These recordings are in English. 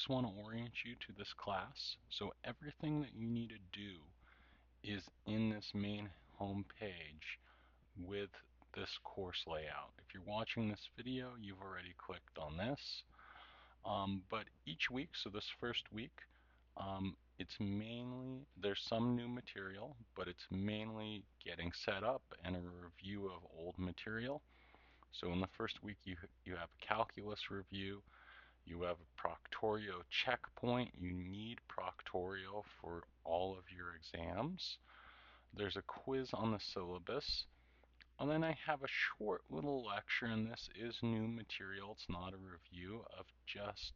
just want to orient you to this class. So everything that you need to do is in this main home page with this course layout. If you're watching this video, you've already clicked on this. But each week, so this first week, it's mainly, there's some new material, but it's mainly getting set up and a review of old material. So in the first week, you have a calculus review, you have a Proctorio checkpoint. You need Proctorio for all of your exams. There's a quiz on the syllabus. And then I have a short little lecture, and this is new material. It's not a review of just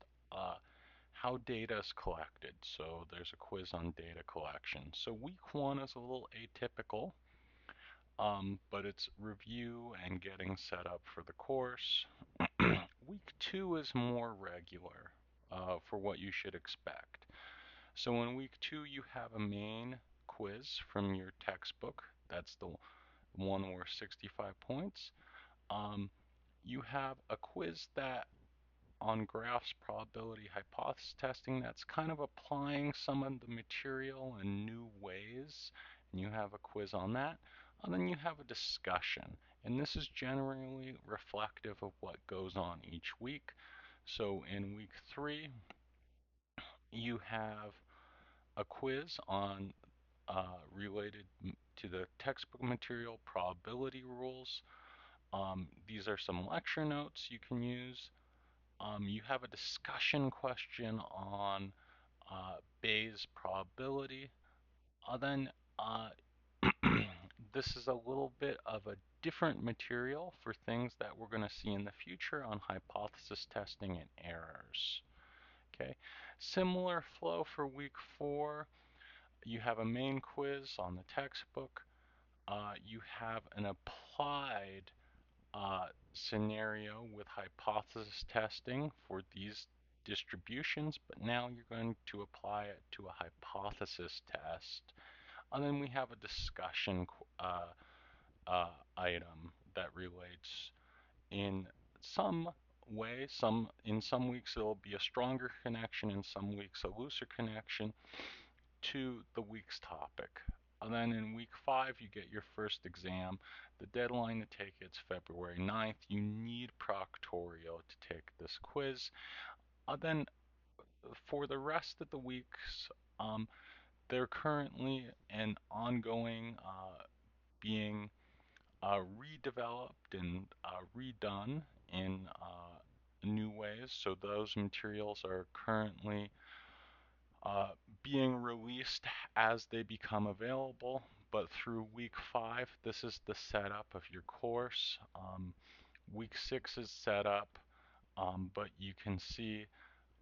how data is collected. So there's a quiz on data collection. So week one is a little atypical, but it's review and getting set up for the course. Week two is more regular for what you should expect. So in week two, you have a main quiz from your textbook. That's the one worth 65 points. You have a quiz that on graphs probability hypothesis testing that's kind of applying some of the material in new ways, and you have a quiz on that. And then you have a discussion, and this is generally reflective of what goes on each week. So in week three, you have a quiz on related to the textbook material probability rules. These are some lecture notes you can use. You have a discussion question on Bayes probability. Then this is a little bit of a different material for things that we're going to see in the future on hypothesis testing and errors. Okay, similar flow for week four. You have a main quiz on the textbook. You have an applied scenario with hypothesis testing for these distributions, but now you're going to apply it to a hypothesis test. And then we have a discussion item that relates in some way. In some weeks it'll be a stronger connection, in some weeks a looser connection to the week's topic. And then in week five, you get your first exam. The deadline to take it's February 9th. You need Proctorio to take this quiz. Then for the rest of the weeks, they're currently and ongoing being redeveloped and redone in new ways. So those materials are currently uh, being released as they become available. But through week five, this is the setup of your course. Week six is set up, but you can see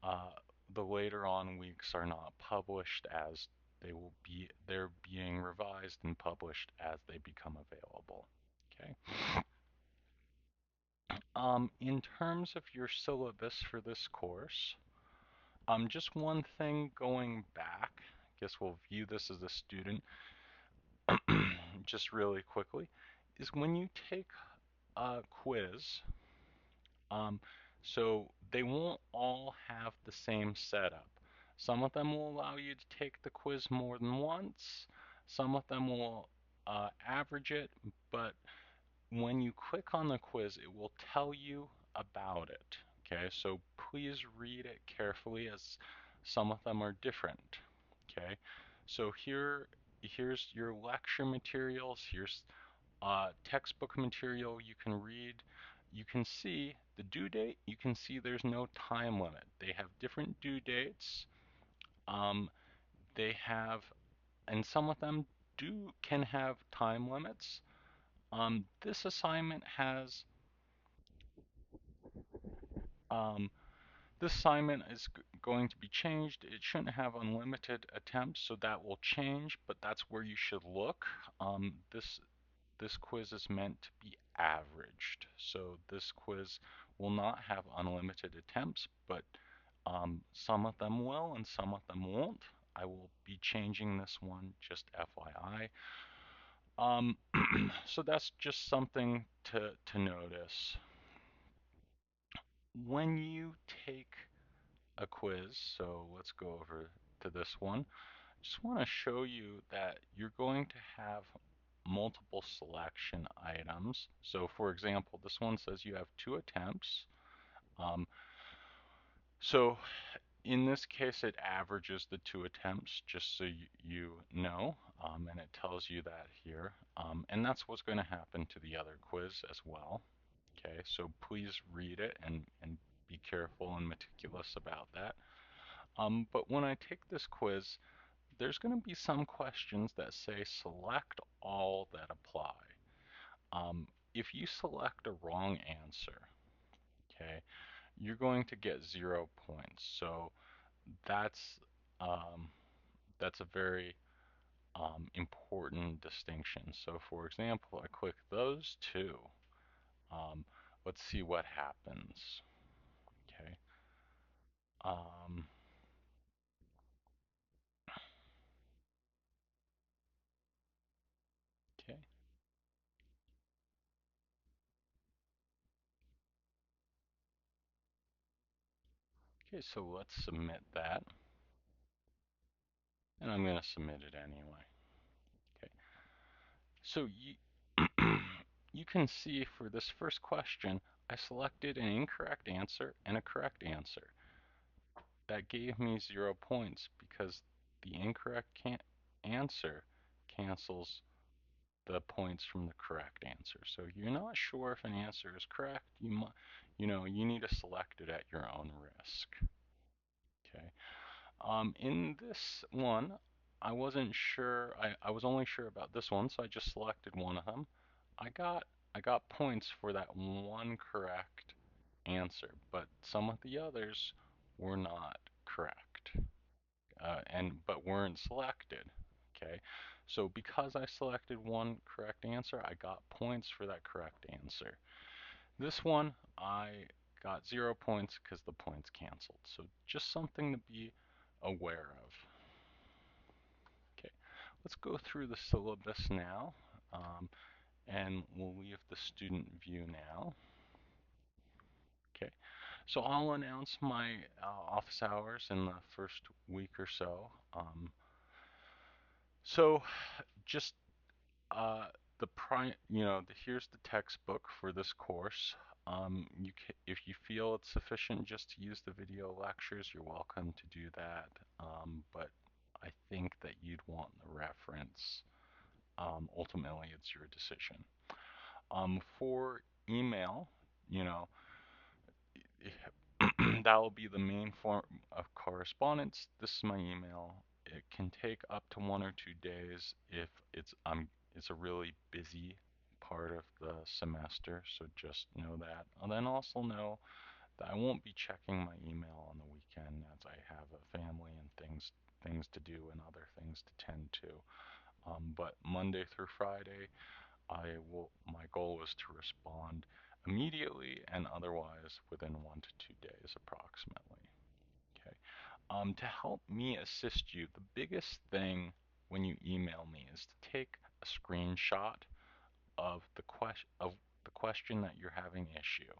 uh, the later on weeks are not published as they're being revised and published as they become available. Okay. In terms of your syllabus for this course, just one thing going back, I guess we'll view this as a student just really quickly, is when you take a quiz, um, so they won't all have the same setup. Some of them will allow you to take the quiz more than once. Some of them will average it, but when you click on the quiz, it will tell you about it. Okay, so please read it carefully as some of them are different. Okay, so here's your lecture materials. Here's textbook material you can read. You can see the due date. You can see there's no time limit. They have different due dates. Um, they have, and some of them can have time limits. This assignment has um, this assignment is going to be changed. It shouldn't have unlimited attempts, so that will change, but that's where you should look. This quiz is meant to be averaged, so this quiz will not have unlimited attempts, but some of them will and some of them won't. I will be changing this one, just FYI. So that's just something to notice. When you take a quiz, so let's go over to this one. Just want to show you that you're going to have multiple selection items. So for example, this one says you have 2 attempts. Um, so in this case, it averages the 2 attempts, just so you know, and it tells you that here. And that's what's going to happen to the other quiz as well. Okay, so please read it and be careful and meticulous about that. But when I take this quiz, there's going to be some questions that say select all that apply. If you select a wrong answer, okay, you're going to get 0 points. So that's um, that's a very important distinction. So for example, I click those two. Um, let's see what happens. Okay. Um, okay. Okay. So let's submit that, and I'm going to submit it anyway. Okay. So you can see for this first question, I selected an incorrect answer and a correct answer. That gave me 0 points because the incorrect answer cancels the points from the correct answer. So if you're not sure if an answer is correct, you need to select it at your own risk. Okay. In this one, I wasn't sure. I was only sure about this one, so I just selected one of them. I got I got points for that one correct answer, but some of the others were not correct, but weren't selected. Okay, so because I selected one correct answer, I got points for that correct answer. This one, I got 0 points because the points canceled. So just something to be aware of. Okay, let's go through the syllabus now, and we'll leave the student view now. Okay, so I'll announce my office hours in the first week or so. So just the here's the textbook for this course. If you feel it's sufficient just to use the video lectures, you're welcome to do that. But I think that you'd want the reference. Ultimately, it's your decision. For email, you know, that will be the main form of correspondence. This is my email. It can take up to 1 or 2 days if it's a really busy part of the semester, so just know that. And then also know that I won't be checking my email on the weekend as I have a family and things to do and other things to tend to. But Monday through Friday, my goal is to respond immediately and otherwise within 1 to 2 days approximately. Okay. To help me assist you, the biggest thing when you email me is to take a screenshot of the question that you're having issue.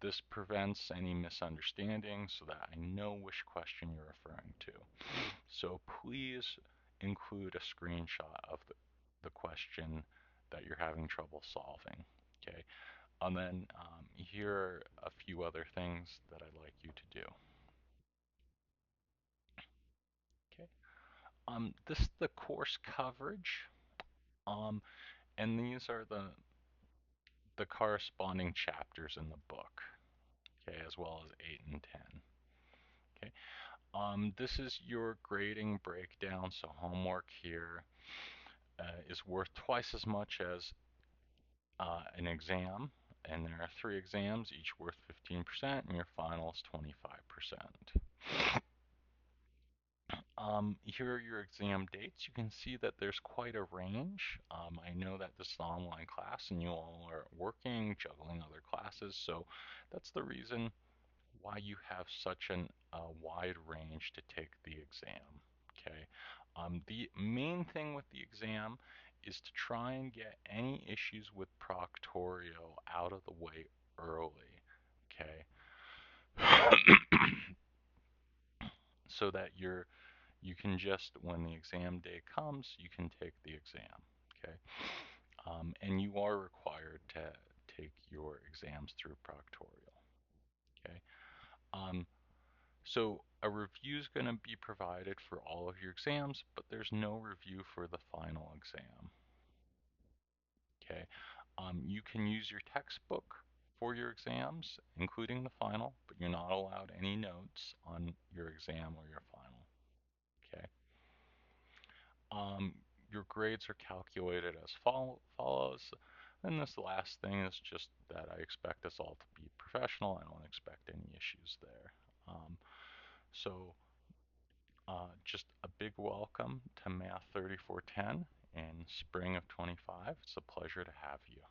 This prevents any misunderstanding so that I know which question you're referring to. So please include a screenshot of the question that you're having trouble solving. Okay, and then here are a few other things that I'd like you to do. Okay, this is the course coverage, and these are the corresponding chapters in the book. Okay, as well as 8 and 10. Okay, this is your grading breakdown. So homework here is worth twice as much as an exam, and there are 3 exams, each worth 15%, and your final is 25%. Here are your exam dates. You can see that there's quite a range. I know that this is an online class and you all are working, juggling other classes, so that's the reason why you have such a wide range to take the exam. Okay. The main thing with the exam is to try and get any issues with Proctorio out of the way early. Okay. so that you can just, when the exam day comes, you can take the exam. Okay. And you are required to take your exams through Proctorial. Okay. Um, so a review is going to be provided for all of your exams, but there's no review for the final exam. Okay. You can use your textbook for your exams, including the final, but you're not allowed any notes on your exam or your final. Okay. Um, your grades are calculated as follows. And this last thing is just that I expect us all to be professional. I don't expect any issues there. So just a big welcome to Math 3410 in spring of 25. It's a pleasure to have you.